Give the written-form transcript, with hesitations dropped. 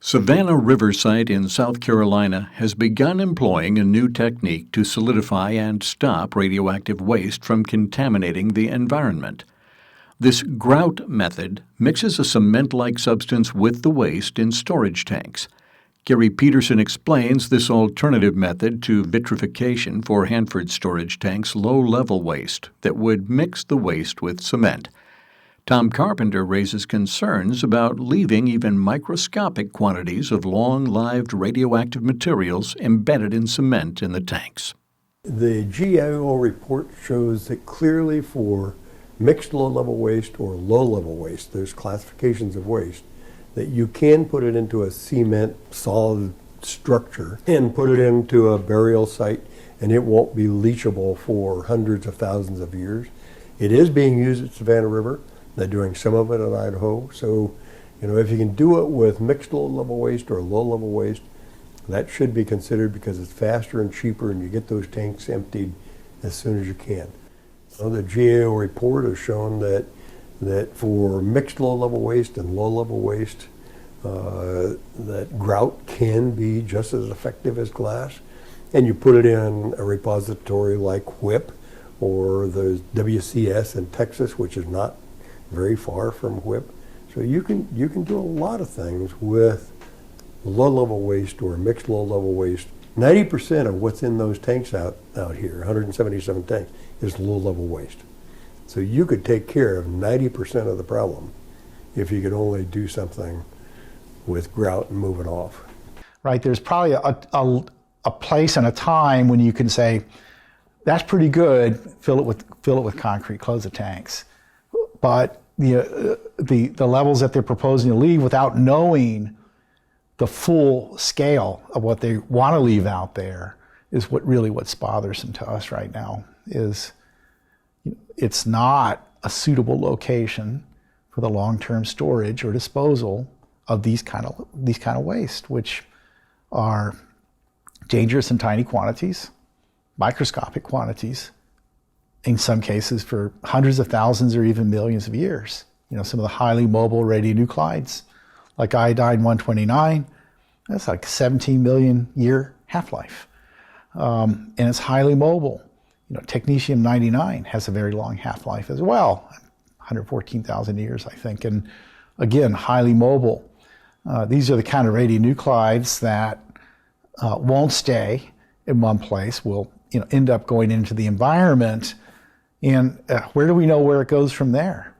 Savannah River Site in South Carolina has begun employing a new technique to solidify and stop radioactive waste from contaminating the environment. This grout method mixes a cement-like substance with the waste in storage tanks. Gary Petersen explains this alternative method to vitrification for Hanford storage tanks' low-level waste that would mix the waste with cement. Tom Carpenter raises concerns about leaving even microscopic quantities of long-lived radioactive materials embedded in cement in the tanks. The GAO report shows that clearly for mixed low-level waste or low-level waste, there's classifications of waste, that you can put it into a cement solid structure and put it into a burial site and it won't be leachable for hundreds of thousands of years. It is being used at Savannah River. They're doing some of it in Idaho. So, if you can do it with mixed low-level waste or low-level waste, that should be considered because it's faster and cheaper and you get those tanks emptied as soon as you can. So the GAO report has shown that for mixed low-level waste and low-level waste, that grout can be just as effective as glass. And you put it in a repository like WHIP or the WCS in Texas, which is not very far from WHIP. So you can do a lot of things with low-level waste or mixed low-level waste. 90% of what's in those tanks out here, 177 tanks, is low-level waste. So you could take care of 90% of the problem if you could only do something with grout and move it off. Right, there's probably a place and a time when you can say, that's pretty good, fill it with concrete, close the tanks. But the levels that they're proposing to leave without knowing the full scale of what they want to leave out there is what's bothersome to us right now. Is it's not a suitable location for the long-term storage or disposal of these kind of waste, which are dangerous in tiny quantities, microscopic quantities, in some cases for hundreds of thousands or even millions of years. Some of the highly mobile radionuclides, like iodine-129, that's like 17 million year half-life. And it's highly mobile. Technetium-99 has a very long half-life as well, 114,000 years, I think. And again, highly mobile. These are the kind of radionuclides that won't stay in one place, will end up going into the environment. And where do we know where it goes from there?